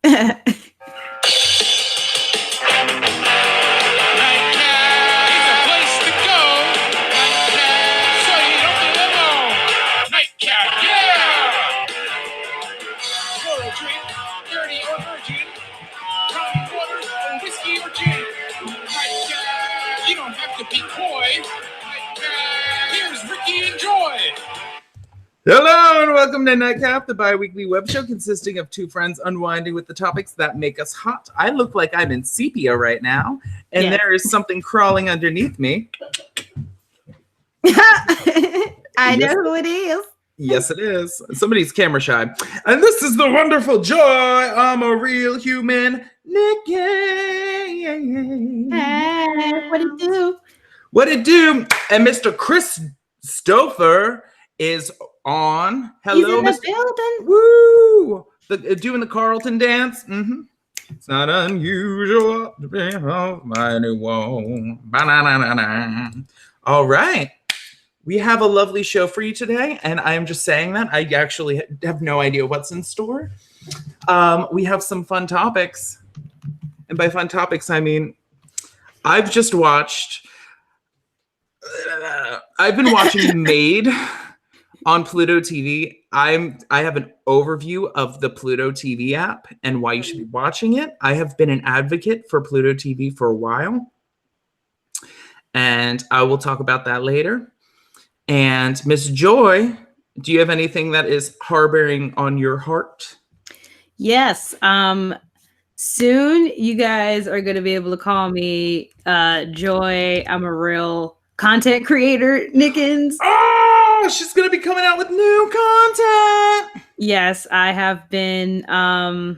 You don't have to be coy. Here's Ricky and Joy. Hello and welcome to Nightcap, the bi-weekly web show consisting of two friends unwinding with the topics that make us hot. I look like I'm in sepia right now, and there is something crawling underneath me. I know who it is. Yes, it is. Somebody's camera shy. And this is the wonderful Joy. I'm a real human. Nikki. Hey, what it do? What it do? And Mr. Chris Stouffer is on. Hello, He's in the building. Woo! Doing the Carlton dance. Mm-hmm. It's not unusual to be off my new one. All right. We have a lovely show for you today, and I'm just saying that. I actually have no idea what's in store. We have some fun topics. And by fun topics, I mean, I've just watched... I've been watching Made on Pluto TV. I have an overview of the Pluto TV app and why you should be watching it. I have been an advocate for Pluto TV for a while, and I will talk about that later. And Miss Joy, do you have anything that is harboring on your heart? Yes. Soon you guys are going to be able to call me Joy. I'm a real content creator, Nickens. Oh, she's going to be coming out with new content. Yes, I have been I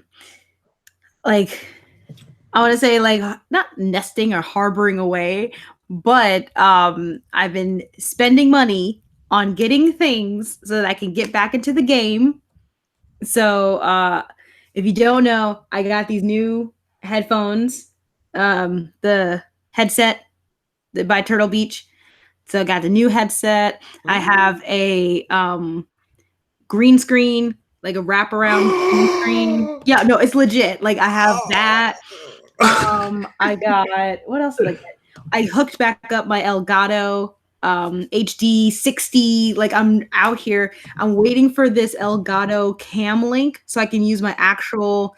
want to say not nesting or harboring away, but I've been spending money on getting things so that I can get back into the game. So if you don't know, I got these new headphones, the headset by Turtle Beach. So I got the new headset. I have a green screen, like a wraparound green screen. Yeah, no, it's legit. Like I have that. I got, what else did I get? I hooked back up my Elgato HD 60. Like I'm out here. I'm waiting for this Elgato Cam Link so I can use my actual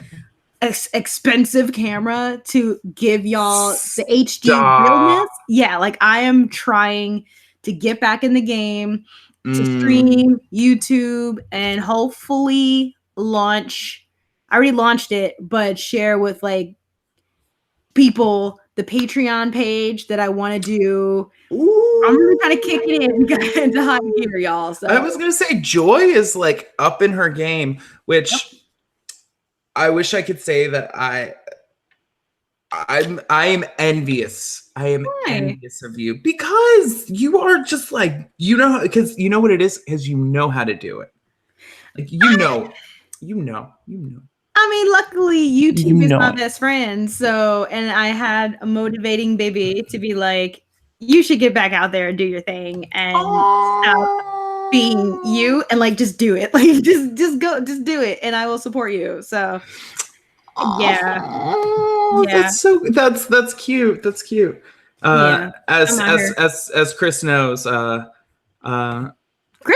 expensive camera to give y'all the HD realness. Yeah, like I am trying to get back in the game to stream YouTube and hopefully launch. I already launched it, but share with like people the Patreon page that I want to do. Ooh. I'm really kind of kicking it into high gear, y'all. So I was gonna say Joy is like up in her game, which I wish I could say that I'm envious. I am envious of you because you are just like, because you know what it is you know how to do it. Like you know. I mean, luckily YouTube is my best friend. So, and I had a motivating baby to be like, you should get back out there and do your thing and stop being you and like just do it. Like just go, just do it, and I will support you. So yeah. That's cute. That's cute. As Chris knows, Chris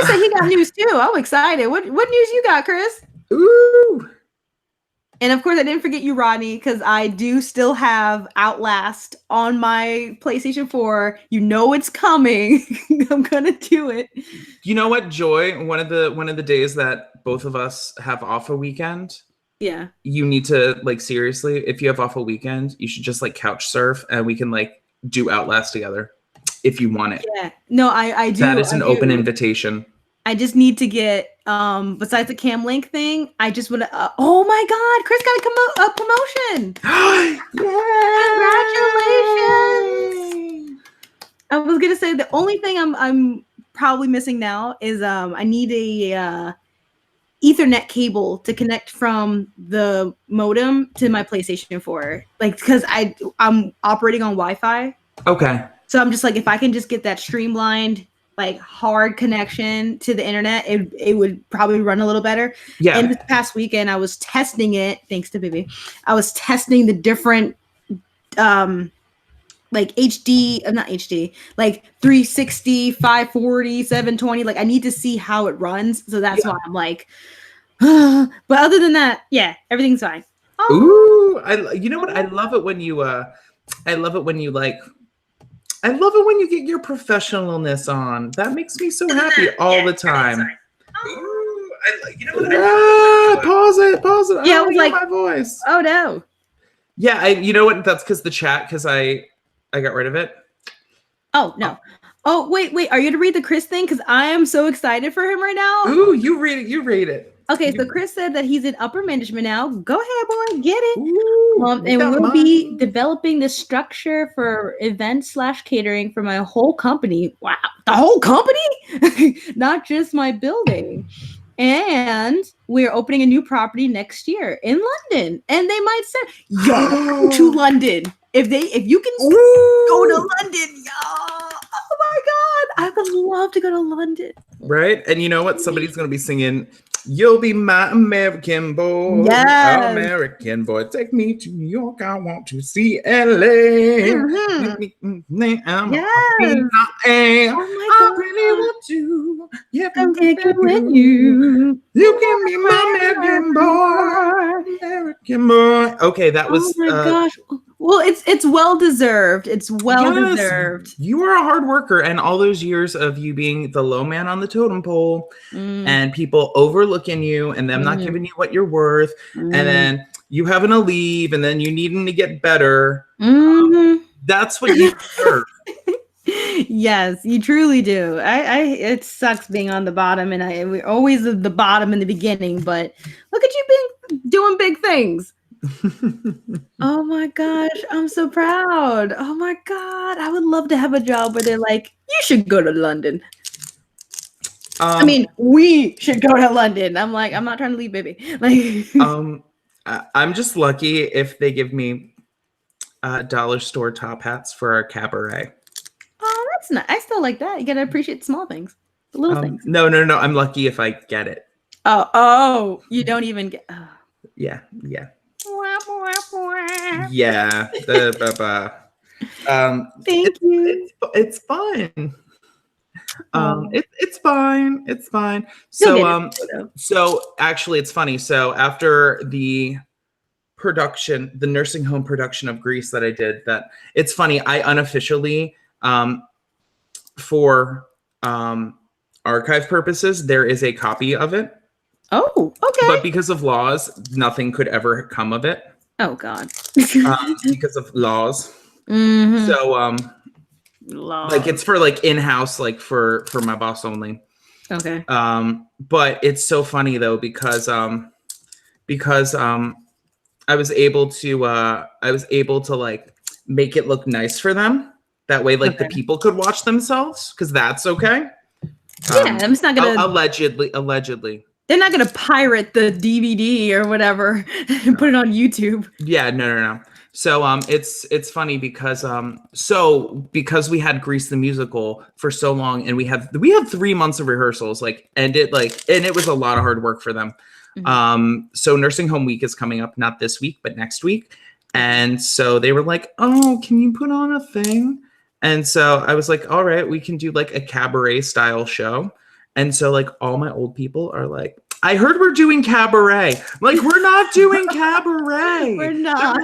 said he got news too. I'm excited. What news you got, Chris? Ooh. And of course, I didn't forget you, Rodney, because I do still have Outlast on my PlayStation 4. You know it's coming. I'm gonna do it. You know what, Joy? One of the days that both of us have off a weekend. Yeah. You need to like seriously, if you have off a weekend, you should just like couch surf and we can like do Outlast together if you want it. Yeah. No, I do. That is an open invitation. I just need to get besides the Cam Link thing, I just want to oh my god, Chris got a promotion. Congratulations. I was gonna say the only thing I'm probably missing now is I need a Ethernet cable to connect from the modem to my PlayStation 4. Like because I'm operating on Wi-Fi. Okay. So I'm just like, if I can just get that streamlined like hard connection to the internet, it would probably run a little better. Yeah. And this past weekend, I was testing it. Thanks to Bibi, I was testing the different like HD, not HD, like 360, 540, 720. Like I need to see how it runs. So that's why I'm like, but other than that, yeah, everything's fine. Ooh, you know what? I love it when you I love it when you get your professionalness on. That makes me so happy all the time. Ooh, you know what? Pause it. Yeah, I I was like like, my voice. Oh no. Yeah, you know what? That's because the chat, because I got rid of it. Oh no. Oh wait. Are you to read the Chris thing? Because I am so excited for him right now. Ooh, you read it. Okay, so Chris said that he's in upper management now. Go ahead, boy, get it. Ooh, And we'll be developing the structure for events / catering for my whole company. Wow, the whole company, not just my building. And we're opening a new property next year in London, and they might send yo to London if you can go to London, yo. Oh my god, I would love to go to London. Right, and you know what? Somebody's gonna be singing. You'll be my American boy, American boy. Take me to New York. I want to see LA. Yes. I really want to. Yeah, I'm taking with you. You can be my American boy, American boy. Okay, that was. Oh my gosh. Well, it's well deserved. It's well deserved. You are a hard worker, and all those years of you being the low man on the totem pole, and people overlooking you, and them not giving you what you're worth, and then you having to leave, and then you needing to get better. That's what you deserve. Yes, you truly do. It sucks being on the bottom, and we're always at the bottom in the beginning. But look at you doing big things. Oh my gosh, I'm so proud. Oh my god, I would love to have a job where they're like, you should go to London. I mean, we should go to London. I'm like, I'm not trying to leave, baby. Like, I'm just lucky if they give me dollar store top hats for our cabaret. Oh, that's nice. I still like that. You gotta appreciate small things, the little things. No. I'm lucky if I get it. Oh, you don't even get. Oh. Yeah. Thank you. It's fine. It's fine. It's fine. So actually, it's funny. So after the nursing home production of Grease that I did, it's funny. I unofficially, for archive purposes, there is a copy of it. Oh, okay. But because of laws, nothing could ever come of it. Oh God. Because of laws. So like it's for like in-house, like for my boss only. Okay. But it's so funny though because I was able to like make it look nice for them. That way, like the people could watch themselves, because that's okay. Yeah, I'm just not gonna allegedly. They're not gonna pirate the DVD or whatever and put it on YouTube. Yeah, no. So it's funny because because we had Grease the musical for so long, and we had 3 months of rehearsals, and it was a lot of hard work for them. So Nursing Home Week is coming up, not this week, but next week. And so they were like, oh, can you put on a thing? And so I was like, all right, we can do like a cabaret style show. And so like all my old people are like, I heard we're doing cabaret. I'm like, we're not doing cabaret. We're not.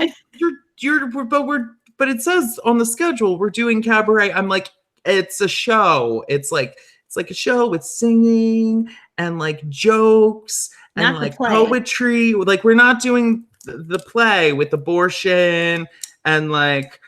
But it says on the schedule we're doing cabaret. I'm like, it's a show. It's like a show with singing and like jokes and like poetry. Like we're not doing the play with abortion and like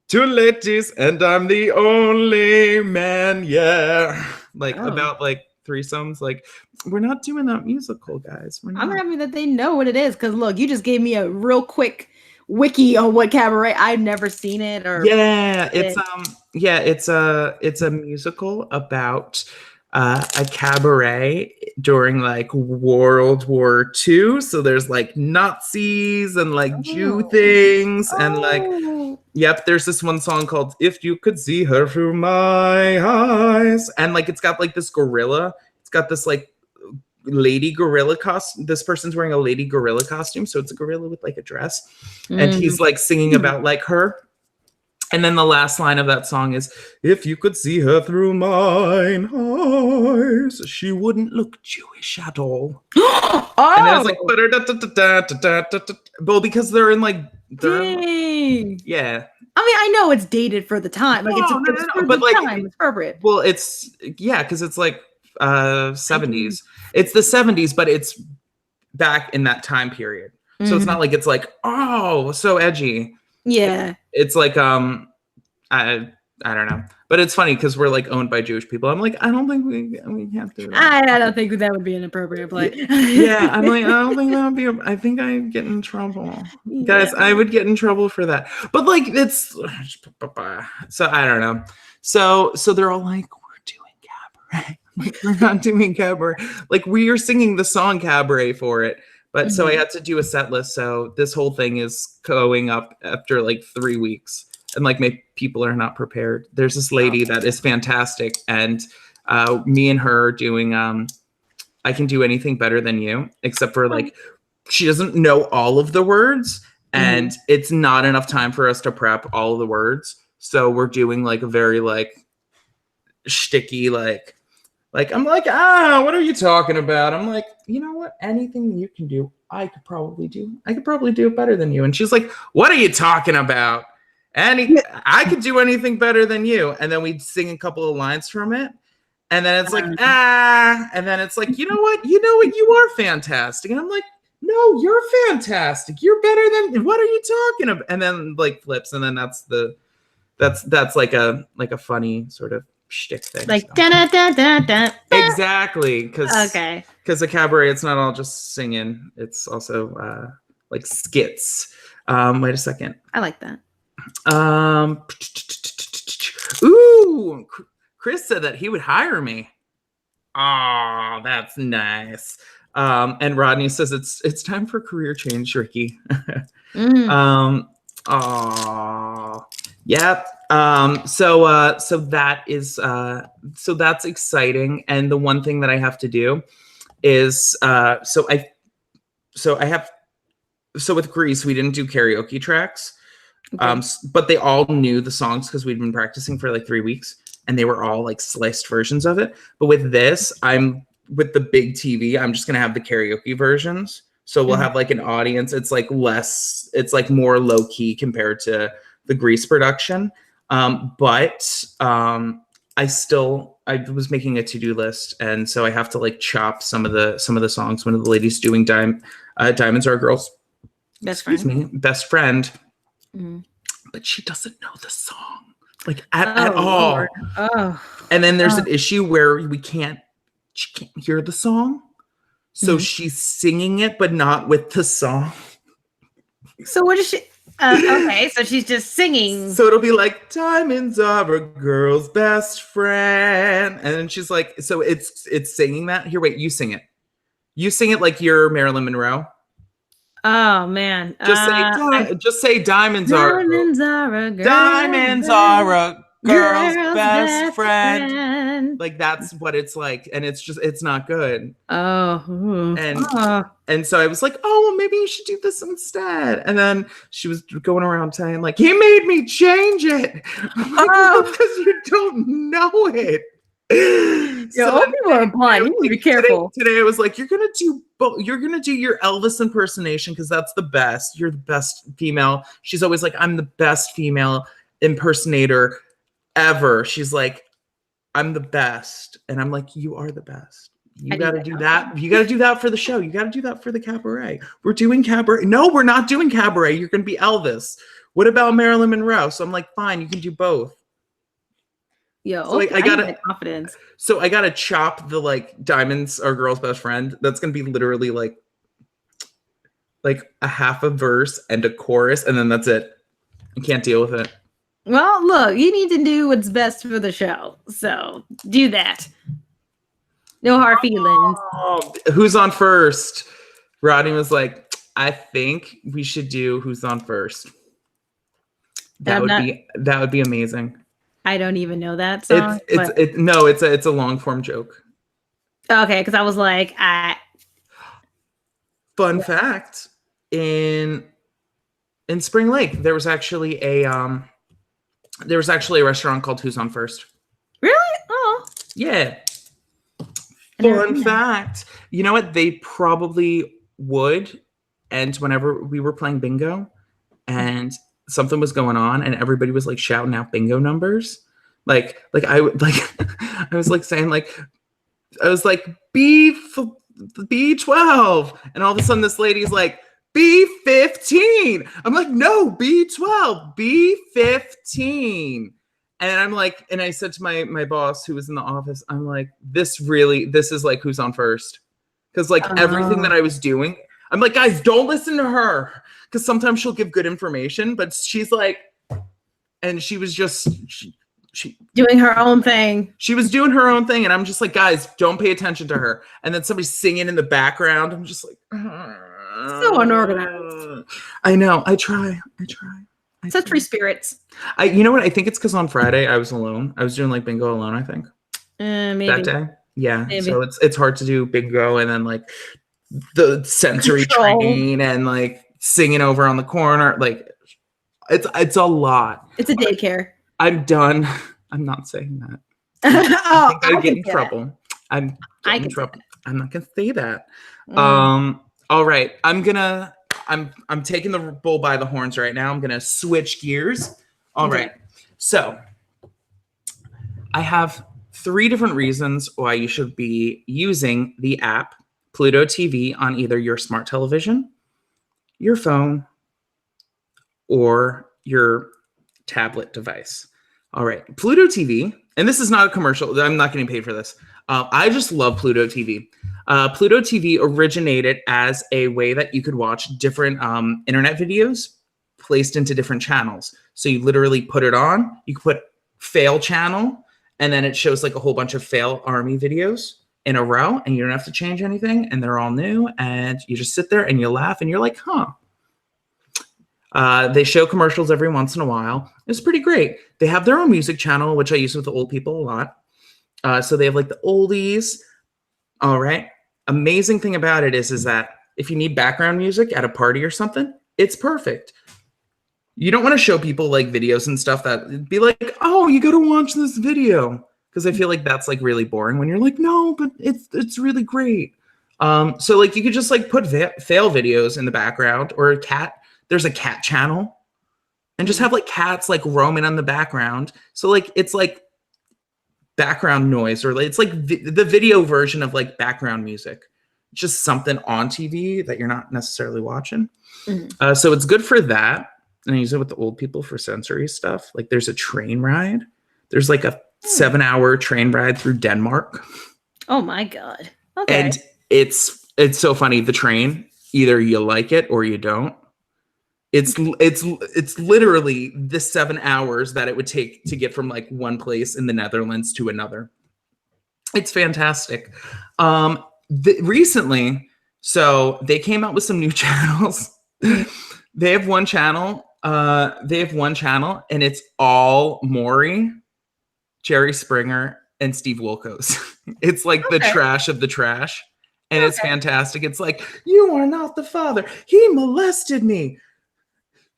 two ladies, and I'm the only man. Yeah, about like threesomes. Like we're not doing that musical, guys. I'm happy that they know what it is, because look, you just gave me a real quick wiki on what cabaret. I've never seen it. Or it's a musical about a cabaret during like World War II. So there's like Nazis and like Jew things and like Yep, there's this one song called If You Could See Her Through My Eyes. And like it's got like this gorilla. It's got this like lady gorilla costume. This person's wearing a lady gorilla costume. So it's a gorilla with like a dress. And he's like singing about like her. And then the last line of that song is, if you could see her through mine eyes, she wouldn't look Jewish at all. Oh, And then it's like, well, because they're in like, dang. Yeah. I mean, I know it's dated for the time. Like it's for but the like, time. It's appropriate. Well, it's, yeah, because it's like 70s. It's the 70s, but it's back in that time period. So it's not like it's like, oh, so edgy. Yeah. It's like I don't know, but it's funny because we're like owned by Jewish people. I'm like, I don't think we have to. I don't think that would be an appropriate play. Yeah, I'm like, I don't think that would be. I think I'd get in trouble, guys. I would get in trouble for that. But like, it's so I don't know. So they're all like, we're doing cabaret. Like, we're not doing cabaret. Like we are singing the song cabaret for it. But so I had to do a set list. So this whole thing is going up after like 3 weeks. And like my people are not prepared. There's this lady that is fantastic. And me and her doing I Can Do Anything Better Than You. Except for like, she doesn't know all of the words. And it's not enough time for us to prep all of the words. So we're doing like a very like shticky like, I'm like, what are you talking about? I'm like, you know what? Anything you can do, I could probably do. I could probably do it better than you. And she's like, what are you talking about? I could do anything better than you. And then we'd sing a couple of lines from it. And then it's like, And then it's like, you know what? You are fantastic. And I'm like, no, you're fantastic. You're better than, what are you talking about? And then like flips. And then that's like a funny sort of shtick thing. Like da. Exactly, because okay. the cabaret, it's not all just singing, it's also like skits. Wait a second. I like that. Ooh, Chris said that he would hire me. Oh, that's nice. And Rodney says it's time for career change, Ricky. Oh, yep. So that's exciting. And the one thing that I have to do is so with Grease, we didn't do karaoke tracks. But they all knew the songs because we'd been practicing for like 3 weeks and they were all like sliced versions of it. But with this, with the big TV, I'm just gonna have the karaoke versions. So we'll have like an audience. It's like more low key compared to the Grease production. But I was making a to-do list, and so I have to like chop some of the songs. One of the ladies doing Diamonds Are a Girl's best friend. But she doesn't know the song like at all. Lord. Oh. And then there's an issue where she can't hear the song. So she's singing it, but not with the song. So what is she? Okay, so she's just singing. So it'll be like, diamonds are a girl's best friend. And then she's like, so it's singing that. Here, wait, you sing it. You sing it like you're Marilyn Monroe. Oh man. Just say diamonds are a girl's best friend. Like that's what it's like, and it's not good. And so I was like, oh well, maybe you should do this instead. And then she was going around saying like, he made me change it. Because you don't know it. So people are blind. You need to be careful. Today I was like, you're gonna do your Elvis impersonation because that's the best. You're the best female. She's always like, I'm the best female impersonator ever. She's like, I'm the best. And I'm like, you are the best. You got to do that. You got to do that for the show. You got to do that for the cabaret. We're doing cabaret. No, we're not doing cabaret. You're going to be Elvis. What about Marilyn Monroe? So I'm like, fine, you can do both. Yo, so like, I gotta confidence. So I gotta chop the like Diamonds Are Girl's Best Friend. That's gonna be literally like a half a verse and a chorus, and then that's it. I can't deal with it. Well, look, you need to do what's best for the show. So do that. No hard feelings. Oh, who's on first? Rodney was like, I think we should do who's on first. That would be amazing. I don't even know that song. It's a long form joke. Okay, because I was like, Fun fact, in Spring Lake, there was actually a restaurant called Who's on First. Really? Oh. Yeah. Fun fact. You know what? They probably would. And whenever we were playing bingo and something was going on and everybody was like shouting out bingo numbers, I was like saying like, I was like B12, and all of a sudden this lady's like B15. I'm like, no, B12, B15. And I'm like, and I said to my boss who was in the office, I'm like, this is like Who's on First. Because like everything that I was doing, I'm like, guys, don't listen to her. Because sometimes she'll give good information, but she's like, and she was just, she doing her own thing. She was doing her own thing. And I'm just like, guys, don't pay attention to her. And then somebody's singing in the background. I'm just like, so unorganized. I know. I try. Such free spirits. You know what? I think it's because on Friday I was alone. I was doing like bingo alone, I think. Maybe. That day. Yeah. Maybe. So it's hard to do bingo and then like the sensory training and like singing over on the corner. Like it's a lot. It's a daycare. I'm done. I'm not saying that. I get in trouble. I'm in trouble. I'm not gonna say that. All right. I'm taking the bull by the horns right now. I'm gonna switch gears. All right. So I have 3 different reasons why you should be using the app Pluto TV on either your smart television, your phone, or your tablet device. All right, Pluto TV, and this is not a commercial. I'm not getting paid for this. I just love Pluto TV. Pluto TV originated as a way that you could watch different internet videos placed into different channels. So you literally put it on, you could put fail channel, and then it shows like a whole bunch of fail army videos in a row, and you don't have to change anything, and they're all new, and you just sit there and you laugh, and you're like, huh. They show commercials every once in a while. It's pretty great. They have their own music channel, which I use with the old people a lot. So they have like the oldies. All right. Amazing thing about it is that if you need background music at a party or something, it's perfect. You don't want to show people like videos and stuff that be like, oh, you got to watch this video. Because I feel like that's like really boring when you're like, no, but it's really great. So like you could just like put fail videos in the background or there's a cat channel and just have like cats like roaming on the background. So like, it's like background noise or it's like the video version of like background music, just something on TV that you're not necessarily watching. Mm-hmm. So it's good for that. And I use it with the old people for sensory stuff. Like there's a train ride. There's like a 7-hour train ride through Denmark. Oh my God. Okay. And it's so funny. The train, either you like it or you don't. It's literally the 7 hours that it would take to get from like one place in the Netherlands to another. It's fantastic. Recently, so they came out with some new channels. They have one channel. And it's all Maury, Jerry Springer, and Steve Wilkos. It's like the trash of the trash. And it's fantastic. It's like, you are not the father. He molested me.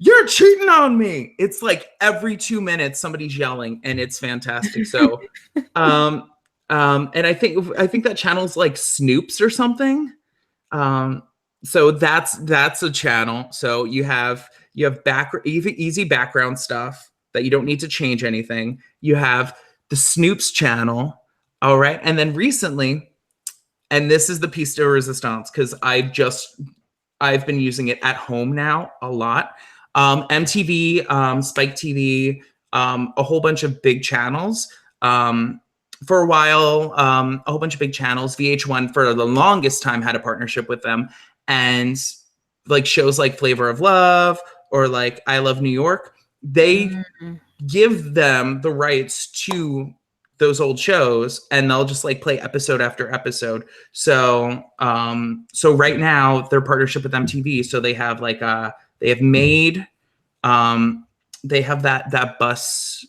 You're cheating on me. It's like every 2 minutes somebody's yelling, and it's fantastic. So, and I think that channel's like Snoops or something. So that's a channel. So you have easy background stuff that you don't need to change anything. You have the Snoops channel. All right. And then recently, and this is the piece de resistance, because I've been using it at home now a lot. MTV, Spike TV, a whole bunch of big channels. For a while, a whole bunch of big channels. VH1 for the longest time had a partnership with them. And like shows like Flavor of Love or like I Love New York, they give them the rights to those old shows, and they'll just like play episode after episode. So right now their partnership with MTV, so they have like they have Made, they have that bus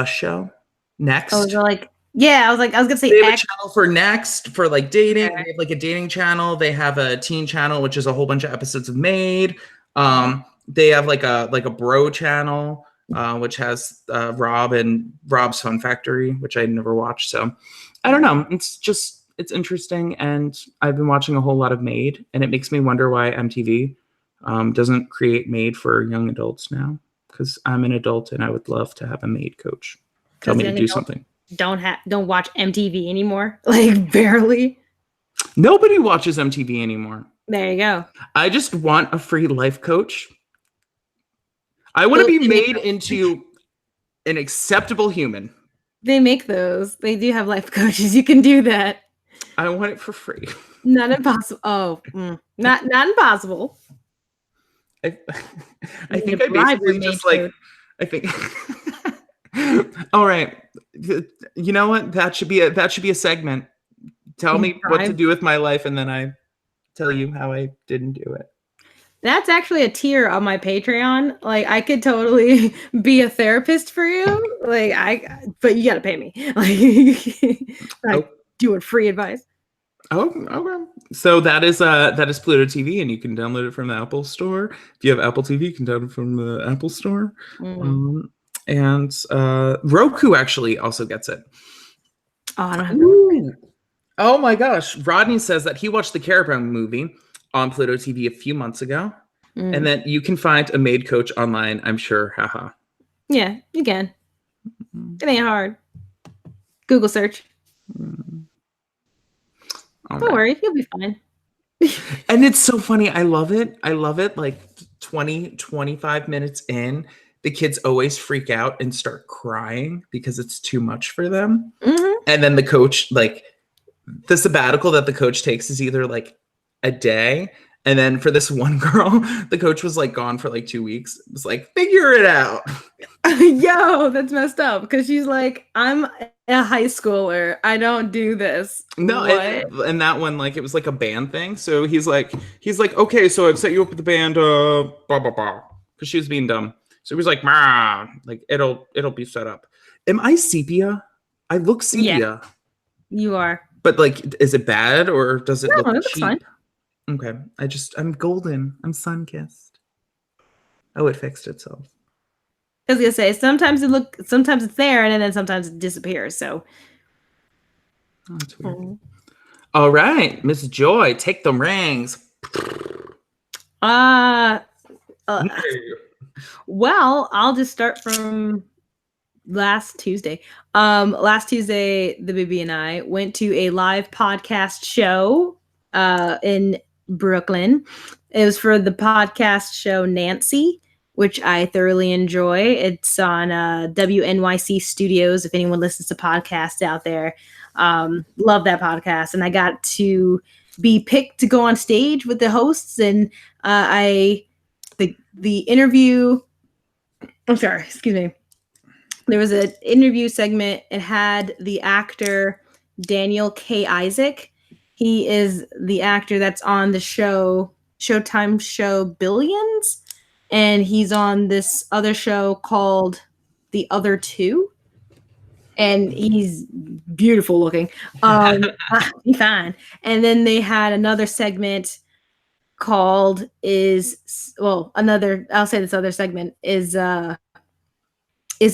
show next. Oh, they're like, yeah, I was gonna say They have a X. channel for next for like dating. Okay. They have like a dating channel. They have a teen channel, which is a whole bunch of episodes of Made. They have like a bro channel, which has Rob and Rob's Fun Factory, which I never watched. So I don't know. It's interesting, and I've been watching a whole lot of Made, and it makes me wonder why MTV doesn't create Made for young adults now. Because I'm an adult and I would love to have a Made coach tell me to do something. Don't watch MTV anymore. Like barely. Nobody watches MTV anymore. There you go. I just want a free life coach. I want to be made into an acceptable human. They make those. They do have life coaches. You can do that. I want it for free. Not impossible. Oh, not impossible. I think I basically just like, I think, all right. You know what? That should be a segment. Tell me what to do with my life, and then I tell you how I didn't do it. That's actually a tier on my Patreon. Like, I could totally be a therapist for you. But you gotta pay me. Like, doing free advice. Oh, okay. So that is Pluto TV, and you can download it from the Apple Store. If you have Apple TV, you can download it from the Apple Store. And Roku actually also gets it. Oh, I don't have Roku. Oh my gosh. Rodney says that he watched the Carabao movie on Pluto TV a few months ago, and that you can find a Made coach online, I'm sure. Haha. Yeah, you can. It ain't hard. Google search. Don't worry, you'll be fine. And it's so funny. I love it. Like 25 minutes in, the kids always freak out and start crying because it's too much for them. And then the coach, like, the sabbatical that the coach takes is either like a day. And then for this one girl, the coach was like gone for like 2 weeks. It was like, figure it out. Yo, that's messed up. Because she's like, I'm a high schooler. I don't do this. No, and that one, like, it was like a band thing. So he's like, okay, so I've set you up with the band, blah, blah, blah. Because she was being dumb. So he was like, like, it'll be set up. Am I sepia? I look sepia. Yeah, you are. But like, is it bad or does it look cheap? Fine. Okay. I'm golden. I'm sun-kissed. Oh, it fixed itself. I was gonna say, sometimes it's there and then sometimes it disappears. So that's weird. All right, Miss Joy, take the rings. Well, I'll just start from last Tuesday. Last Tuesday, the baby and I went to a live podcast show in Brooklyn. It was for the podcast show Nancy, which I thoroughly enjoy. It's on WNYC Studios, if anyone listens to podcasts out there. Love that podcast. And I got to be picked to go on stage with the hosts, and the interview, I'm sorry, excuse me. There was an interview segment. It had the actor Daniel K. Isaac. He is the actor that's on the Showtime show Billions. And he's on this other show called The Other Two. And he's beautiful looking. He's fine. And then they had another segment called I'll say this other segment is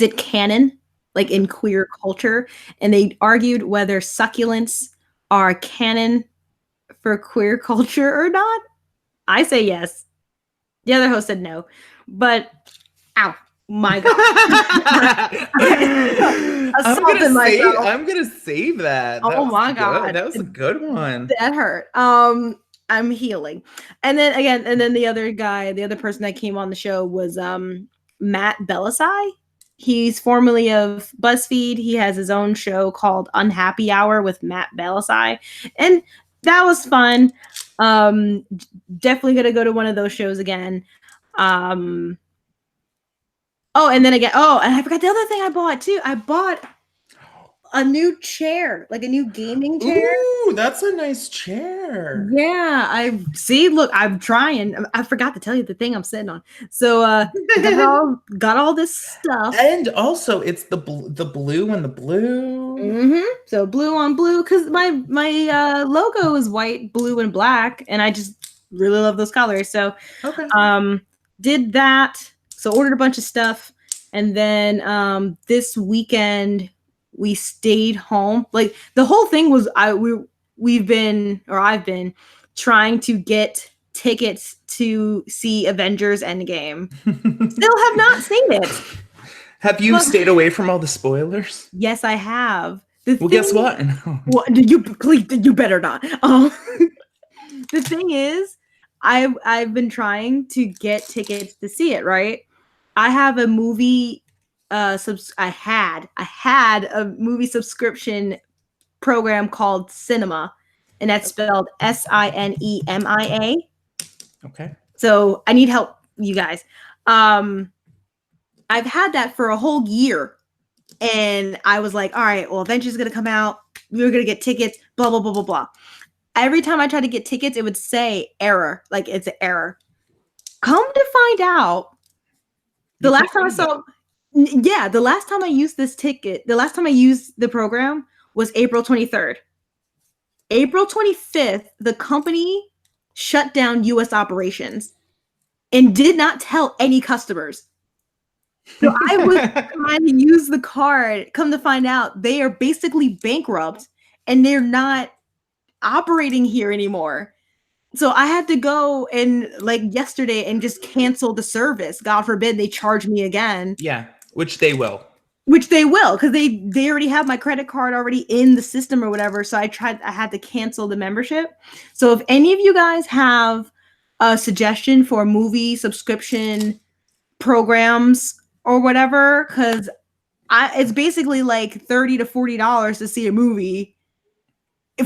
it canon, like in queer culture? And they argued whether succulents are canon for queer culture or not. I say yes. The other host said no. But ow, my God. I'm gonna save that. Oh my God. That was a good one. That hurt. I'm healing. And then the other person that came on the show was Matt Belisai. He's formerly of BuzzFeed. He has his own show called Unhappy Hour with Matt Belisai. And that was fun. Definitely gonna go to one of those shows again. And I forgot the other thing I bought too. I bought a new chair, like a new gaming chair. Ooh, that's a nice chair. Yeah, I see. Look, I'm trying. I forgot to tell you the thing I'm sitting on. So got all this stuff. And also, it's the blue and the blue. So blue on blue, because my logo is white, blue, and black, and I just really love those colors. So Okay. did that. So ordered a bunch of stuff, and then this weekend we stayed home. Like the whole thing was I've been trying to get tickets to see Avengers Endgame. Still have not seen it. Have you stayed away from all the spoilers? Yes, I have. Guess what? You better not. The thing is, I've been trying to get tickets to see it, right? I have a movie I had a movie subscription program called Cinema, and that's spelled Sinemia. Okay. So I need help, you guys. I've had that for a whole year, and I was like, all right, well, Avengers is gonna come out. We're gonna get tickets. Blah blah blah blah blah. Every time I tried to get tickets, it would say error, like it's an error. Come to find out, the last time I used this ticket, the last time I used the program was April 23rd. April 25th, the company shut down US operations and did not tell any customers. So I was trying to use the card. Come to find out, they are basically bankrupt and they're not operating here anymore. So I had to go and like yesterday and just cancel the service. God forbid they charge me again. Yeah, which they will. Which they will, because they already have my credit card already in the system or whatever. So I had to cancel the membership. So if any of you guys have a suggestion for movie subscription programs or whatever, because it's basically like $30 to $40 to see a movie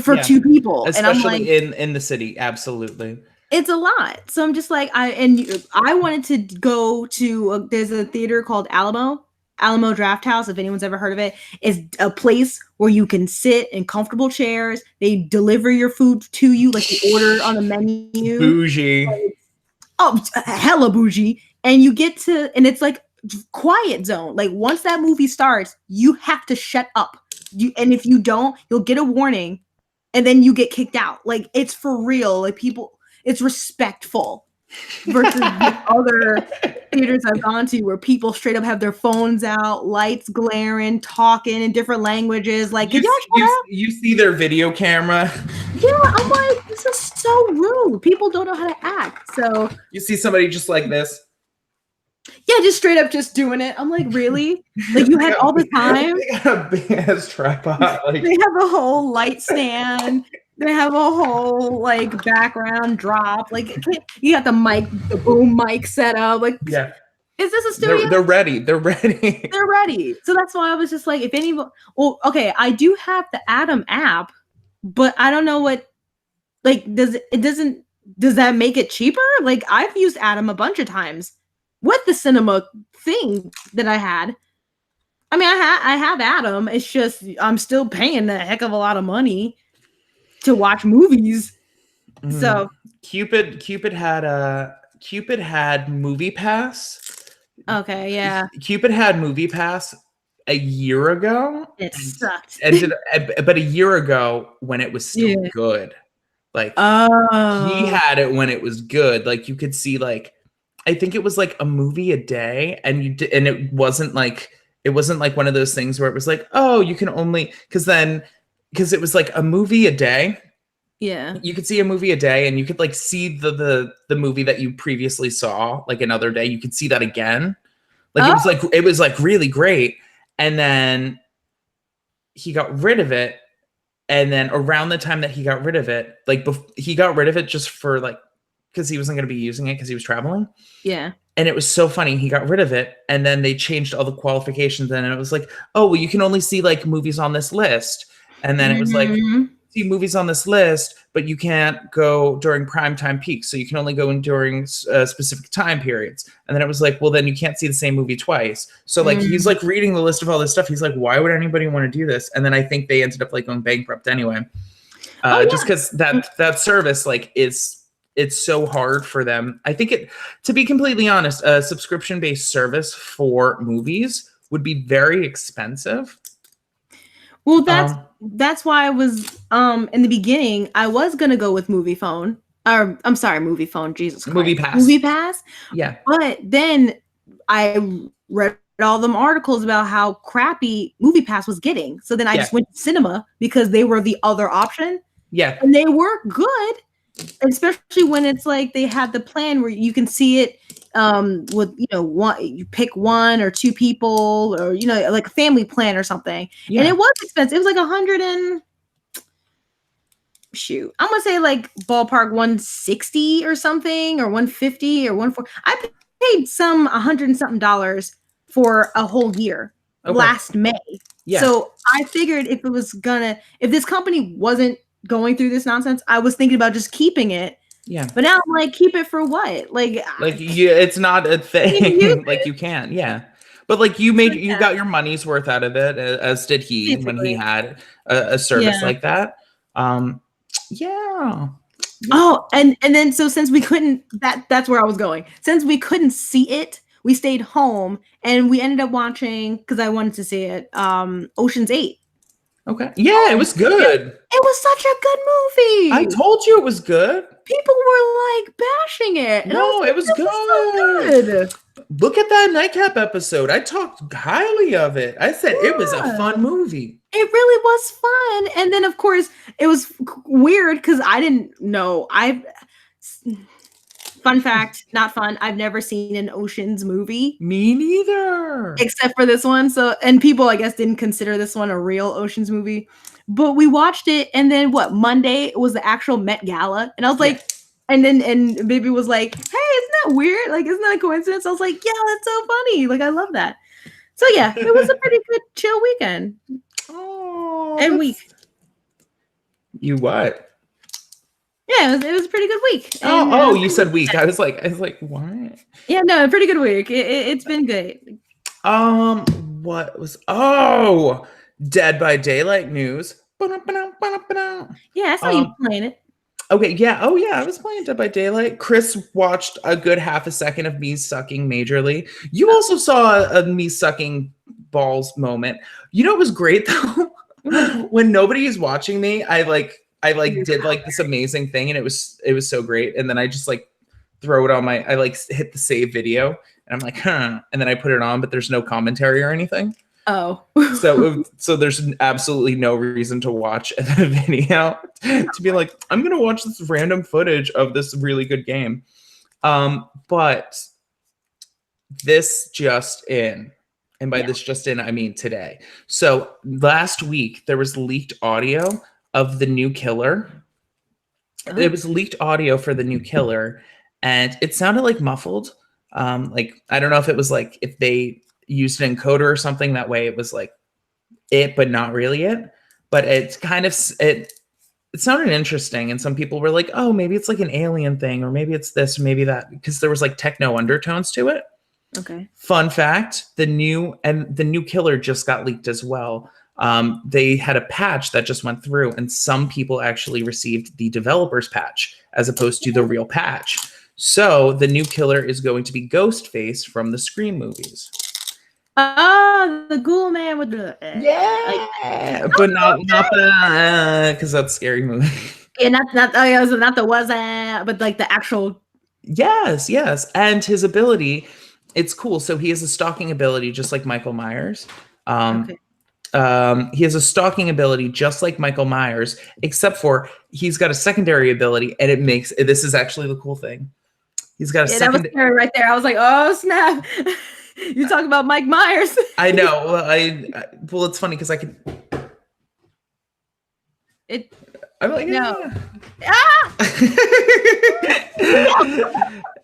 for two people, especially and I'm like, in the city. Absolutely, it's a lot. So I'm just like, I wanted to go to there's a theater called Alamo Draft House, if anyone's ever heard of it. Is a place where you can sit in comfortable chairs. They deliver your food to you, like you order on the menu. Bougie. Oh, hella bougie. And you get to, and it's like quiet zone. Like once that movie starts, you have to shut up. And if you don't, you'll get a warning, and then you get kicked out. Like it's for real. Like people, it's respectful. Versus other theaters I've gone to where people straight up have their phones out, lights glaring, talking in different languages. Like, you see their video camera. Yeah, I'm like, this is so rude. People don't know how to act. So you see somebody just like this. Yeah, just straight up just doing it. I'm like, really? Like you had all the time? They got a big ass tripod. Like. They have a whole light stand. They have a whole like background drop. Like you got the mic, the boom mic set up. Like, yeah. Is this a studio? They're ready. They're ready. They're ready. So that's why I was just like, if any, well, okay, I do have the Atom app, but I don't know what, like, does that make it cheaper? Like I've used Atom a bunch of times with the cinema thing that I had. I mean, I have Atom. It's just I'm still paying a heck of a lot of money to watch movies. So Cupid had Movie Pass. Okay, yeah. Cupid had Movie Pass a year ago. It sucked. But a year ago when it was still good. Like he had it when it was good. Like you could see like I think it was like a movie a day, and it wasn't like one of those things where it was like, oh, you can only because it was like a movie a day. Yeah. You could see a movie a day, and you could like see the movie that you previously saw like another day. You could see that again. Like it was like really great. And then he got rid of it. And then around the time that he got rid of it, like he got rid of it just for like because he wasn't going to be using it because he was traveling. Yeah. And it was so funny. He got rid of it, and then they changed all the qualifications, and it was like, oh, well, you can only see like movies on this list. And then it was like, see movies on this list, but you can't go during primetime peaks. So you can only go in during specific time periods. And then it was like, well, then you can't see the same movie twice. So like, he's like reading the list of all this stuff. He's like, why would anybody want to do this? And then I think they ended up like going bankrupt anyway. Just because that service like it's so hard for them. I think to be completely honest, a subscription-based service for movies would be very expensive. Well, that's why I was in the beginning I was gonna go with Movie Phone. Or I'm sorry, Movie Phone. Jesus Christ. Movie Pass. Yeah. But then I read all them articles about how crappy Movie Pass was getting. So then I just went to cinema because they were the other option. Yeah. And they were good, especially when it's like they had the plan where you can see it with, you know, you pick one or two people or, you know, like a family plan or something. Yeah. And it was expensive. It was like I'm gonna say like ballpark 160 or something, or 150 or 140. I paid some $100 and something for a whole year last May. Yeah. So I figured if this company wasn't going through this nonsense, I was thinking about just keeping it. Yeah. But now I'm like, keep it for what? Like it's not a thing. Like you can't. Yeah. But like you got your money's worth out of it, as did he when he had a service like that. Yeah. Oh, and then so since we couldn't, that's where I was going. Since we couldn't see it, we stayed home and we ended up watching, because I wanted to see it, Ocean's 8. Okay. Yeah, it was good. It was such a good movie. I told you it was good. People were like bashing it. No, it was good. So good. Look at that Nightcap episode. I talked highly of it. I said it was a fun movie. It really was fun. And then, of course, it was weird because I didn't know. Fun fact, not fun. I've never seen an Ocean's movie. Me neither. Except for this one. And people, I guess, didn't consider this one a real Ocean's movie. But we watched it, and then Monday was the actual Met Gala. And I was like, and Baby was like, hey, isn't that weird? Like, isn't that a coincidence? I was like, yeah, that's so funny. Like, I love that. So yeah, it was a pretty good chill weekend. Oh. And week. You what? Yeah, it was a pretty good week. And, you said week. I was like, what? Yeah, no, a pretty good week. It's been good. What was? Dead by Daylight news. Yeah, I saw you playing it. Okay, yeah. Oh, yeah, I was playing Dead by Daylight. Chris watched a good half a second of me sucking majorly. You also saw a me sucking balls moment. You know what was great, though? When nobody is watching me, I did like this amazing thing, and it was so great. And then I just like throw it on hit the save video, and I'm like, huh. And then I put it on, but there's no commentary or anything. Oh. so there's absolutely no reason to watch the video to be like, I'm going to watch this random footage of this really good game. But this just in, and by this just in, I mean today. So last week there was leaked audio of the new Killer. It was leaked audio for the new Killer, and it sounded like muffled. Like, I don't know if it was like, if they used an encoder or something, that way it was like it, but not really it. But it's kind of, it sounded interesting. And some people were like, oh, maybe it's like an alien thing, or maybe it's this, or maybe that, because there was like techno undertones to it. Okay. Fun fact, the new Killer just got leaked as well. They had a patch that just went through, and some people actually received the developer's patch as opposed to the real patch. So the new Killer is going to be Ghostface from the Scream movies. The ghoul man with the but not the because that's a scary movie. Yeah, not the but like the actual. Yes, and his ability, it's cool. So he has a stalking ability just like Michael Myers. Okay. He has a stalking ability just like Michael Myers, except for he's got a secondary ability, and this is actually the cool thing. He's got a that was scary right there. I was like, oh snap. You talk about Mike Myers. I know. Well, it's funny because I could. I'm like, no.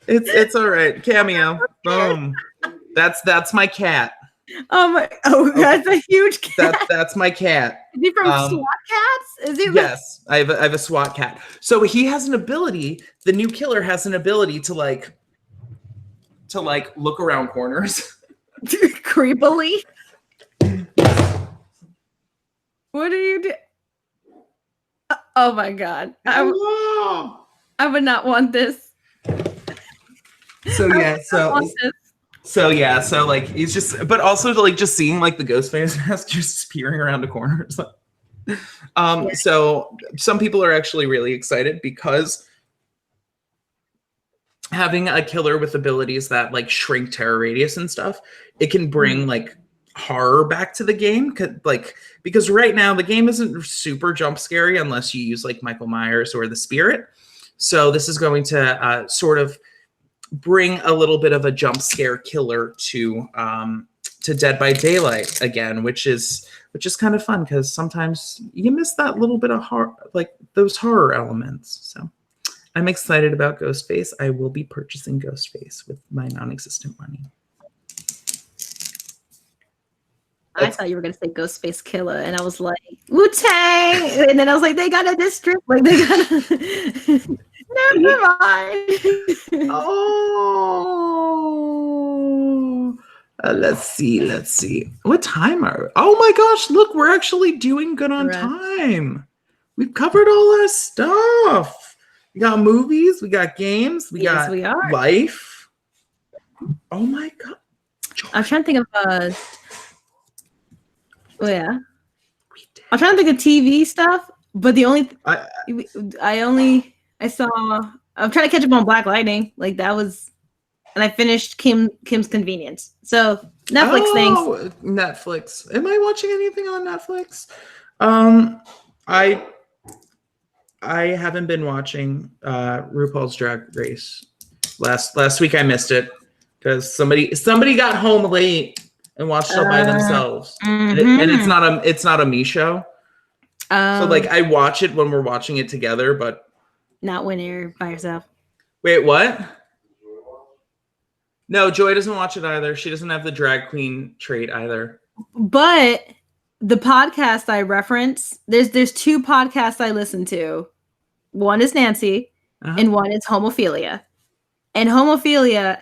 It's all right. Cameo. Boom. That's my cat. Oh, that's a huge cat. That's my cat. Is he from SWAT Cats? Is he? Yes, I have a SWAT cat. So he has an ability. The new killer has an ability to like look around corners. Creepily. What are you doing? Oh my god! I would not want this. So like he's just, but also like just seeing like the ghost face mask just peering around the corners. So some people are actually really excited because having a killer with abilities that like shrink terror radius and stuff, it can bring like horror back to the game. Because right now the game isn't super jump scary unless you use like Michael Myers or the Spirit. So this is going to sort of bring a little bit of a jump scare killer to Dead by Daylight again, which is kind of fun because sometimes you miss that little bit of horror, like those horror elements. So I'm excited about Ghostface. I will be purchasing Ghostface with my non-existent money. I thought you were gonna say Ghostface Killer, and I was like, Wu-Tang! And then I was like, they got a district, like they got a never mind. Oh, let's see. What time are we? Oh my gosh, look, we're actually doing good on time. We've covered all our stuff. We got movies, we got games, we got life. Oh my god. I'm trying to think of I'm trying to think of TV stuff, but the only I'm trying to catch up on Black Lightning. Like that was, and I finished Kim's Convenience. So Netflix things. Netflix. Am I watching anything on Netflix? I haven't been watching RuPaul's Drag Race. Last week I missed it because somebody got home late and watched it by themselves. And it's not a me show. So like I watch it when we're watching it together, but not when you're by yourself. Wait, what? No, Joy doesn't watch it either. She doesn't have the drag queen trait either. But the podcast I reference, there's two podcasts I listen to. One is Nancy, and one is Homophilia. And Homophilia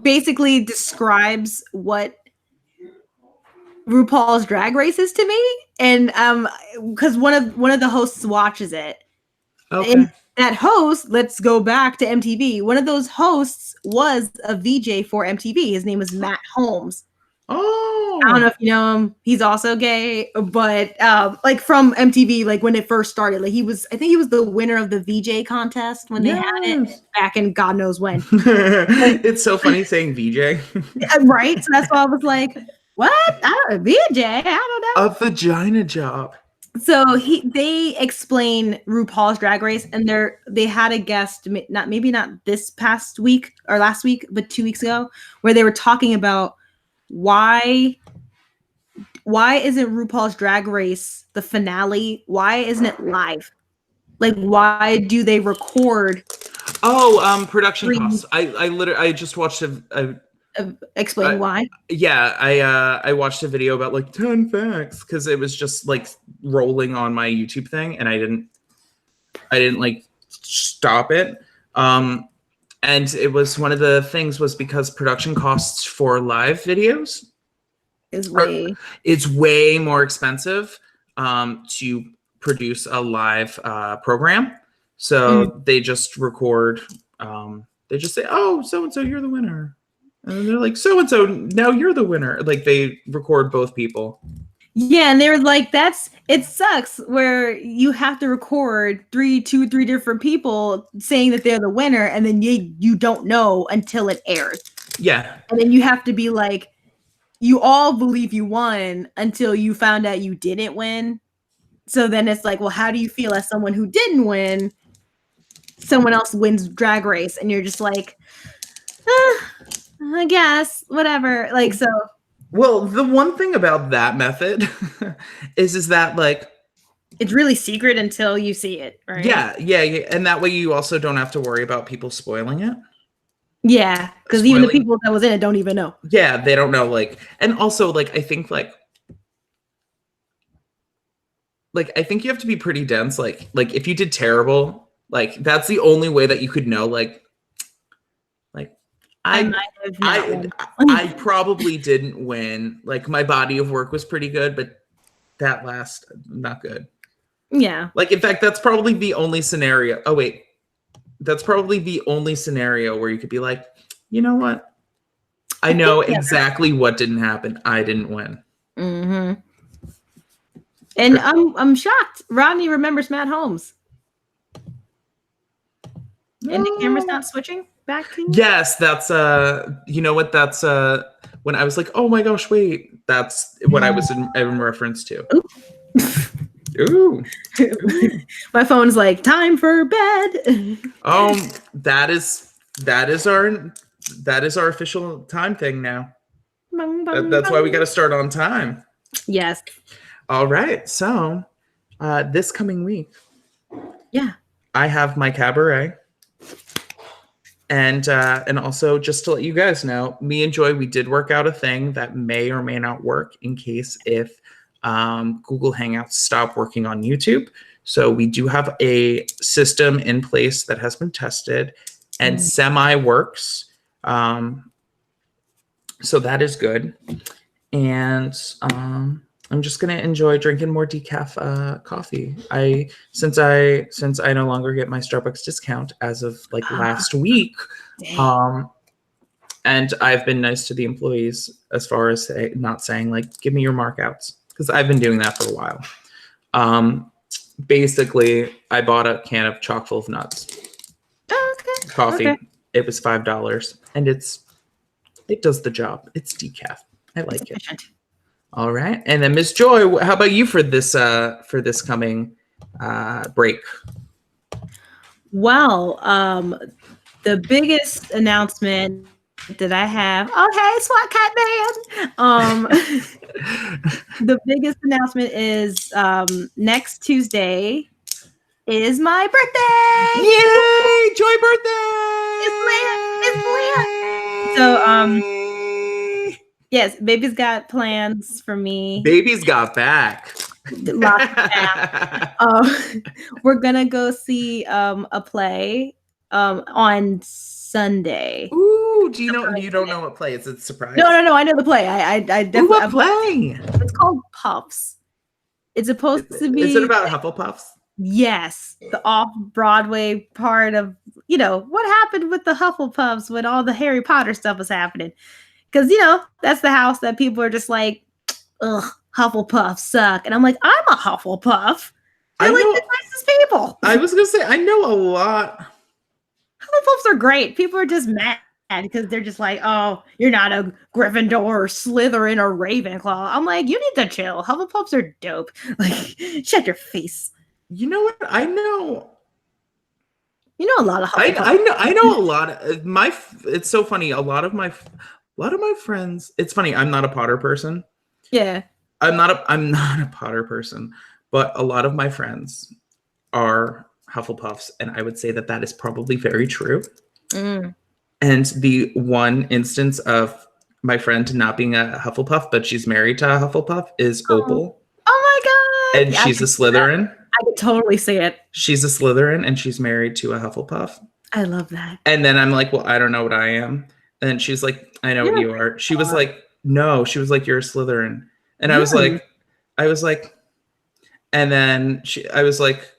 basically describes what RuPaul's Drag Race is to me, and because one of the hosts watches it. Okay. And that host, let's go back to MTV. One of those hosts was a VJ for MTV. His name was Matt Holmes. Oh, I don't know if you know him. He's also gay, but like from MTV, like when it first started, like I think he was the winner of the VJ contest when they had it back in God knows when. It's so funny saying VJ. Right? So that's why I was like, what? VJ? I don't know. A vagina job. So they explain RuPaul's Drag Race, and they had a guest, maybe not this past week or last week, but 2 weeks ago, where they were talking about why isn't RuPaul's Drag Race the finale? Why isn't it live? Like, why do they record? Production costs. I just watched explain why. Yeah, I watched a video about like 10 facts because it was just like rolling on my YouTube thing, and I didn't like stop it. And it was one of the things was because production costs for live videos is way more expensive to produce a live program. So they just record. They just say, "Oh, so and so, you're the winner." And they're like, so and so, now you're the winner. Like they record both people. Yeah, and they were like, it sucks where you have to record three different people saying that they're the winner, and then you don't know until it airs. Yeah. And then you have to be like, you all believe you won until you found out you didn't win. So then it's like, well, how do you feel as someone who didn't win? Someone else wins Drag Race, and you're just like, I guess, whatever. Like, so. Well, the one thing about that method is that like it's really secret until you see it, right? Yeah. And that way you also don't have to worry about people spoiling it. Yeah, because even the Spoiling- people that was in it don't even know. Yeah, they don't know. Like, and also like I think I think you have to be pretty dense. Like if you did terrible, like that's the only way that you could know. Like I might have not won. I probably didn't win. Like my body of work was pretty good, but that last not good. Yeah. Like in fact, that's probably the only scenario. Oh wait, that's probably the only scenario where you could be like, you know what? I know exactly what didn't happen. I didn't win. Mm-hmm. And I'm shocked. Rodney remembers Matt Holmes. And the camera's not switching back to you? Yes, that's you know what, that's when I was like, oh my gosh, wait, that's what I was in reference to. Ooh. My phone's like, time for bed. That is our official time thing now. Bung, bung, That's why we bung. got to start on time. Yes. All right, so this coming week, Yeah. I have my cabaret. And also just to let you guys know, me and Joy, we did work out a thing that may or may not work in case if Google Hangouts stop working on YouTube. So we do have a system in place that has been tested and semi works. So that is good. And I'm just gonna enjoy drinking more decaf coffee. Since I no longer get my Starbucks discount as of like last week, and I've been nice to the employees as far as not saying like give me your markouts, because I've been doing that for a while. Basically, I bought a can of chock full of nuts. Oh, okay. Coffee. Okay. It was $5, and it does the job. It's decaf. I like it. All right, and then Miss Joy, how about you for this coming break? Well, the biggest announcement that I have. Oh, hey, SWAT Cat Man. The biggest announcement is next Tuesday is my birthday. Yay! Joy birthday! It's lit. So yes, baby's got plans for me. Baby's got back. Lots of back. We're gonna go see a play on Sunday. Ooh, do you know? You don't know what play? Is it surprise? No. I know the play. I definitely. Ooh, what play? It's called Puffs. It's supposed to be. Is it about Hufflepuffs? Yes, the off-Broadway part of, what happened with the Hufflepuffs when all the Harry Potter stuff was happening. Because, that's the house that people are just like, ugh, Hufflepuffs suck. And I'm like, I'm a Hufflepuff. They're like the nicest people. I was going to say, I know a lot. Hufflepuffs are great. People are just mad because they're just like, oh, you're not a Gryffindor or Slytherin or Ravenclaw. I'm like, you need to chill. Hufflepuffs are dope. Like, shut your face. You know what? I know. You know a lot of Hufflepuffs. I know a lot of it's so funny. A lot of my friends, it's funny. I'm not a Potter person. Yeah. I'm not a Potter person, but a lot of my friends are Hufflepuffs, and I would say that is probably very true. And the one instance of my friend not being a Hufflepuff, but she's married to a Hufflepuff, is Opal. Oh my god! And she's a Slytherin. I could totally see it. She's a Slytherin, and she's married to a Hufflepuff. I love that. And then I'm like, well, I don't know what I am. And then she's like, I know what you are. She was like, no. She was like, you're a Slytherin. And I was like, and then I was like,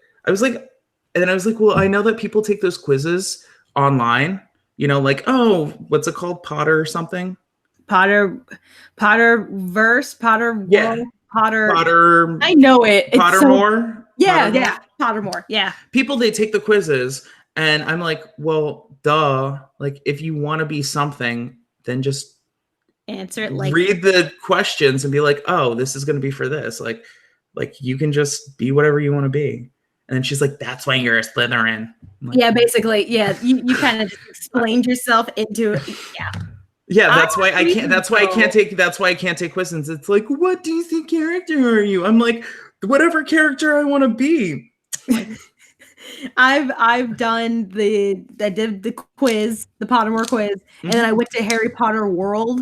well, I know that people take those quizzes online, like, oh, what's it called? Potter or something? Potterverse, Potter yeah. World, Potter. I know it. Pottermore? Yeah. Pottermore. Yeah. People, they take the quizzes, and I'm like, well, duh. Like, if you want to be something, then just answer it. Read the questions and be like, oh, this is going to be for this. Like you can just be whatever you want to be. And then she's like, that's why you're a Slytherin. Like, yeah, basically. Yeah. You kind of just explained yourself into it. Yeah. Yeah, that's why I can't take quizzes. It's like, what do you think character are you? I'm like, whatever character I want to be. I've done I did the quiz, the Pottermore quiz, and then I went to Harry Potter World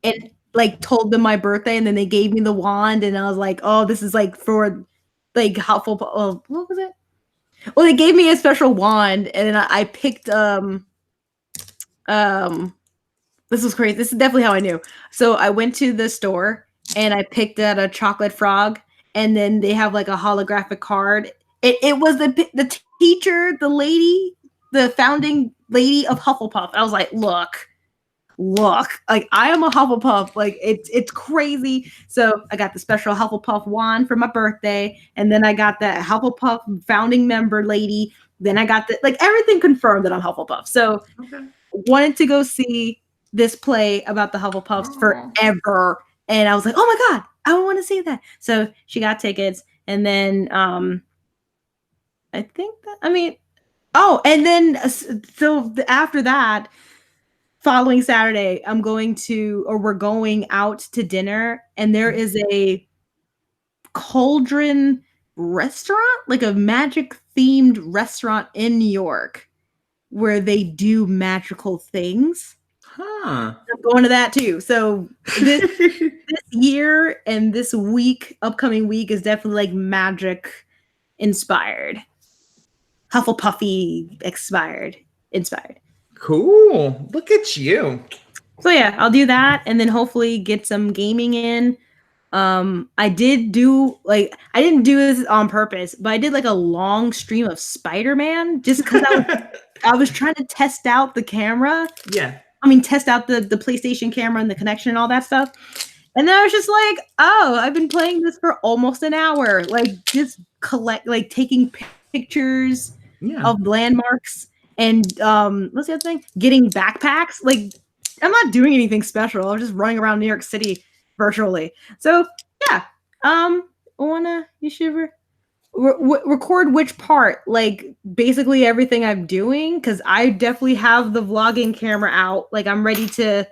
and like told them my birthday, and then they gave me the wand, and I was like, oh, this is like for like Hufflepuff. Oh, what was it? Well, they gave me a special wand, and then I picked this was crazy. This is definitely how I knew. So I went to the store and I picked out a chocolate frog, and then they have like a holographic card. It was the teacher, the lady, the founding lady of Hufflepuff. I was like, look, like I am a Hufflepuff. Like it's crazy. So I got the special Hufflepuff wand for my birthday, and then I got that Hufflepuff founding member lady. Then I got like everything confirmed that I'm Hufflepuff. So wanted to go see this play about the Hufflepuffs forever. And I was like, oh my God, I want to see that. So she got tickets. And then I think that, and then after that, following Saturday, we're going out to dinner. And there is a cauldron restaurant, like a magic themed restaurant in New York where they do magical things. I'm going to that too. So this year and this upcoming week is definitely like magic inspired. Hufflepuffy inspired. Cool. Look at you. So yeah, I'll do that and then hopefully get some gaming in. I didn't do this on purpose, but I did like a long stream of Spider-Man just because I was trying to test out the camera. Yeah. Test out the PlayStation camera and the connection and all that stuff. And then I was just like, oh, I've been playing this for almost an hour. Like just taking pictures of landmarks and what's the other thing? Getting backpacks. Like I'm not doing anything special. I'm just running around New York City virtually. So yeah. You should record which part, like basically everything I'm doing, because I definitely have the vlogging camera out. Like I'm ready to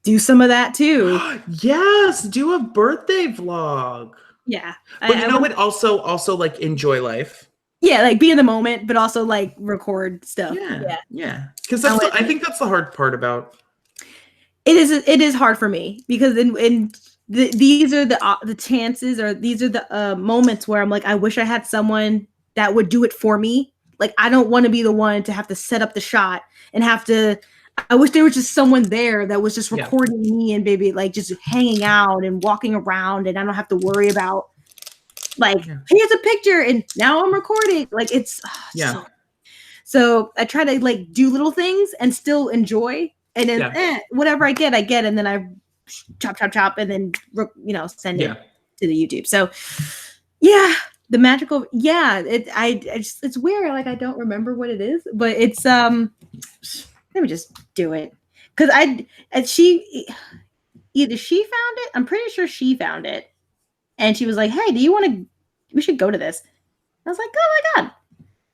do some of that too. Yes, do a birthday vlog. Yeah, but you know what? Also like enjoy life. Yeah, like be in the moment, but also like record stuff. Yeah. Because I think that's the hard part about. It is hard for me because these are the chances, or these are the moments where I'm like, I wish I had someone that would do it for me. Like, I don't want to be the one to have to set up the shot and I wish there was just someone there that was just recording me and baby, like just hanging out and walking around, and I don't have to worry about like, here's a picture and now I'm recording. Like it's So I try to like do little things and still enjoy, and then whatever I get, and then I chop and then send it to the YouTube. So the magical it's weird. Like I don't remember what it is, but it's let me just do it because either she found it. I'm pretty sure she found it, and she was like, "Hey, we should go to this." I was like, "Oh my God!"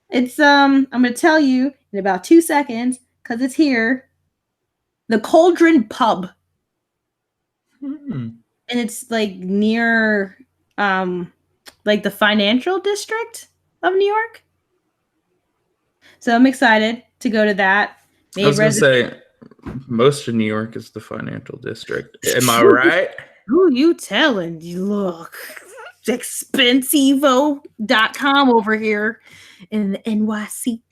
It's I'm gonna tell you in about 2 seconds because it's here. The Cauldron Pub. And it's like near like the financial district of New York. So I'm excited to go to that. I was gonna say most of New York is the financial district. Am I right? Who you telling? You look expensivo.com over here in the NYC.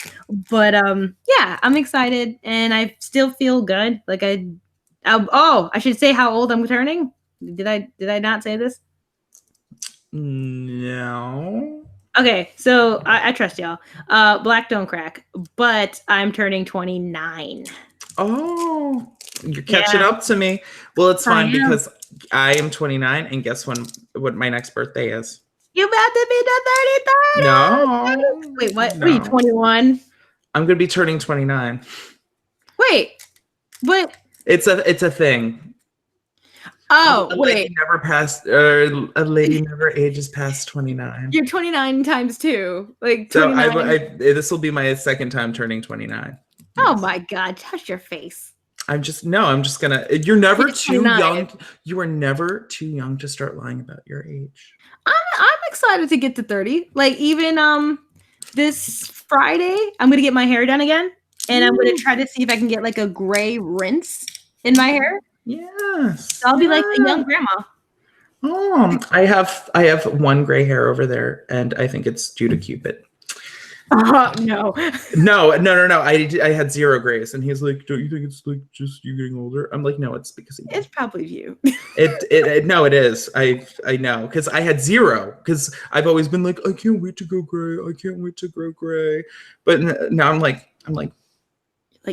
But I'm excited and I still feel good. Like I should say how old I'm turning. Did I not say this? No. Okay, so I trust y'all. Black don't crack, but I'm turning 29. Oh, you're catching up to me. Well, it's fine because I am 29, and guess what my next birthday is? You about to be the 33rd? No. Wait, what? No. Are you 21? I'm gonna be turning 29. Wait, but it's a thing. Oh, a lady never ages past 29. You're 29 times 2. Like 29. So this will be my second time turning 29. Oh my God, touch your face. I'm just gonna. You're never too young. You are never too young to start lying about your age. I'm excited to get to 30. Like even this Friday, I'm gonna get my hair done again, and I'm gonna try to see if I can get like a gray rinse in my hair. Yes. I'll be like a young grandma. Oh, I have one gray hair over there, and I think it's due to Cupid. No. No. I had 0 grays, and he's like, "Don't you think it's like just you getting older?" I'm like, "No, it's because of you." It's probably you. No, it is. I know, because I had 0. Because I've always been like, I can't wait to go gray. I can't wait to grow gray. But now I'm like, like,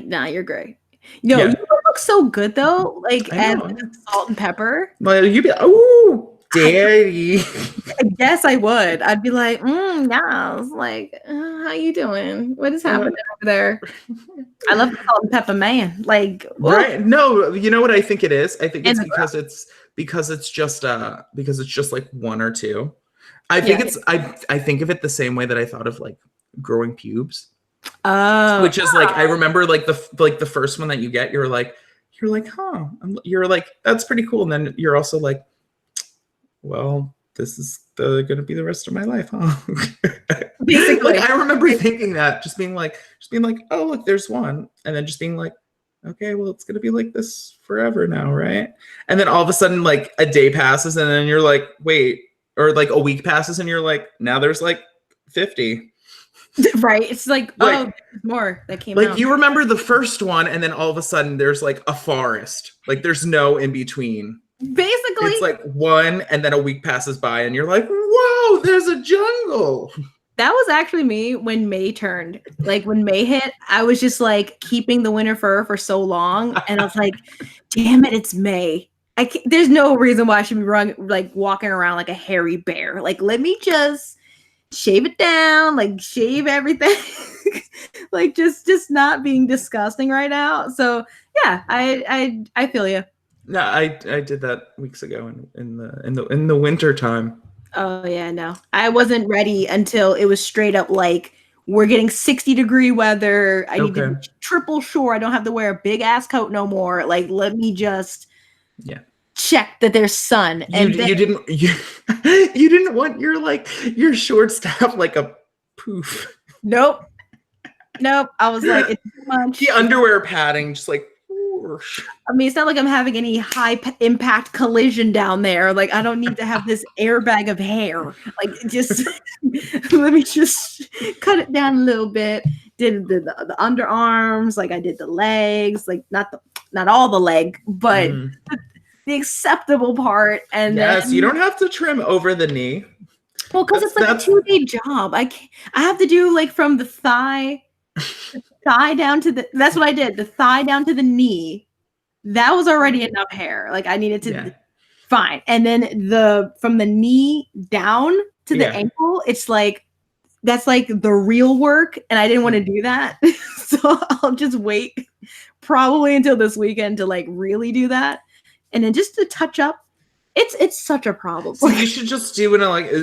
nah, you're gray. No, Yeah. you look so good though. Like, I add know. salt and pepper. well, you be daddy. I guess I would. I'd be like, yeah. It's like, how you doing? What is happening over there? I love the salt and pepper man. Like, Right? No, you know what I think it is? I think it's And- because it's just like 1 or 2. I think I think of it the same way that I thought of like growing pubes. Oh, Which is like, I remember like the first one that you get, you're like, huh? You're like, that's pretty cool. And then you're also like, well, this is gonna be the rest of my life, huh? Basically. Like I remember thinking that, just being like, oh look, there's one, and then just being like, okay, well it's gonna be like this forever now, right? And then all of a sudden, like a day passes, and then you're like, wait, or like a week passes, and you're like, now there's like 50. right. It's like, oh, there's more that came out. Like you remember the first one, and then all of a sudden there's like a forest. Like there's no in between. Basically, It's like one, and then a week passes by, and you're like, whoa, there's a jungle. that was actually me when May turned. Like when May hit, I was just like keeping the winter fur for so long, and I was like, damn it, it's May. There's no reason why I should be walking around like a hairy bear. Like, let me just shave it down, like shave everything. Like just not being disgusting right now. So yeah, I feel you. No, I did that weeks ago in the winter time. Oh yeah, no. I wasn't ready until it was straight up like we're getting 60-degree weather. I need to be triple sure I don't have to wear a big ass coat no more. Like, let me just check that there's sun. And you didn't want your shorts to have like a poof. Nope. I was like, it's too much. The underwear padding just like whoosh. I mean, it's not like I'm having any high impact collision down there. Like, I don't need to have this airbag of hair. Like, just let me just cut it down a little bit. Did the underarms, like I did the legs, like not all the leg, but the acceptable part. And yes, you don't have to trim over the knee. Well, because it's like a 2-day job. I have to do like from the thigh down to that's what I did. The thigh down to the knee. That was already enough hair. Like I needed to fine. And then from the knee down to the ankle, it's like that's like the real work. And I didn't want to do that. So I'll just wait probably until this weekend to like really do that. And then just to touch up. It's such a problem. So you should just do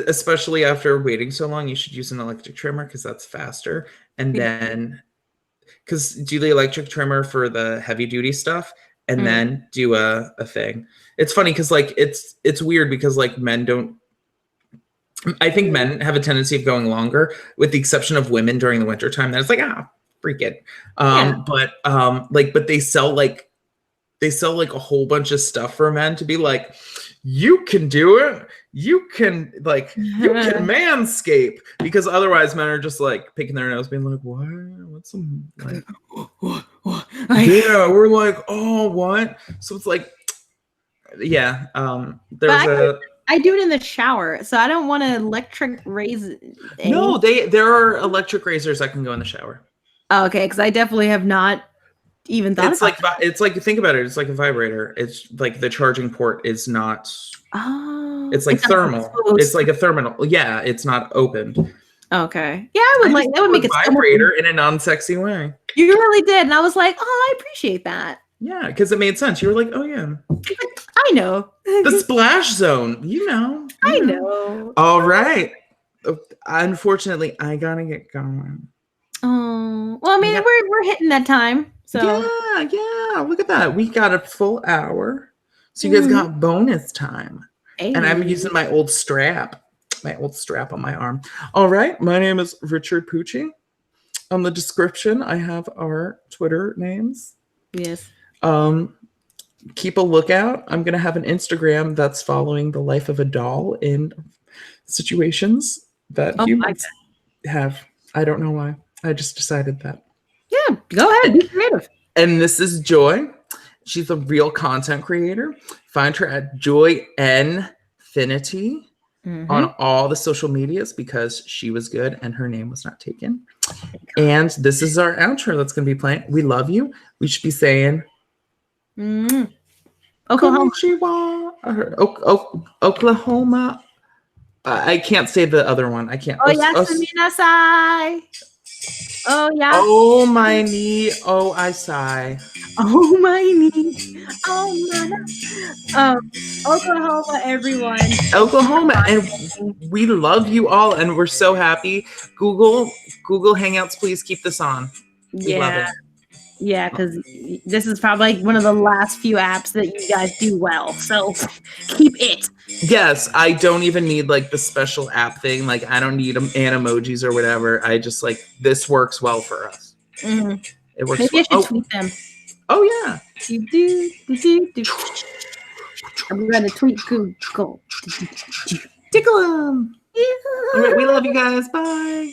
especially after waiting so long, you should use an electric trimmer because that's faster. And then, because do the electric trimmer for the heavy duty stuff, and then do a thing. It's funny because like it's weird because like men don't. I think men have a tendency of going longer, with the exception of women during the wintertime. That it's like freak it. But they sell like a whole bunch of stuff for men to be like, you can do it. You can manscape, because otherwise men are just like picking their nose, being like, what? What's some like? Yeah, we're like, oh, what? So it's like, yeah. I do it in the shower, so I don't want to electric razor. No, there are electric razors that can go in the shower. Oh, okay, because I definitely have not even thought it's like think about it, it's like a vibrator. It's like the charging port is not it's like thermal. It's like a thermal. Yeah, it's not opened. Okay. Yeah, I would like that would make it vibrator in a non-sexy way. You really did. And I was like, oh, I appreciate that. Yeah, because it made sense. You were like, oh yeah. I know. The splash zone, I know. All right. Unfortunately, I gotta get going. Oh, well, I mean, we're hitting that time. So yeah. Look at that. We got a full hour. So you guys got bonus time. Hey. And I'm using my old strap. my old strap on my arm. All right. My name is Richard Pucci. On the description, I have our Twitter names. Yes. Keep a lookout. I'm going to have an Instagram that's following the life of a doll in situations that humans have. I don't know why. I just decided that. Yeah, go ahead. Be creative. And this is Joy. She's a real content creator. Find her at Joy Nfinity on all the social medias because she was good and her name was not taken. And this is our outro that's going to be playing. We love you. We should be saying Oklahoma. Oklahoma. I can't say the other one. I can't. Oh, yasaminasai. Oh, yeah. Oh, my knee. Oh, I sigh. Oh, my knee. Oh, my. Oklahoma, everyone. Oklahoma. And we love you all. And we're so happy. Google Hangouts, please keep this on. We love it. Yeah, because this is probably like one of the last few apps that you guys do well. So keep it. Yes, I don't even need like the special app thing. Like I don't need an emojis or whatever. I just like this works well for us. It works. Maybe I should tweet them. Oh yeah. I'm gonna tweet Google. Tickle them. Yeah. All right, we love you guys. Bye.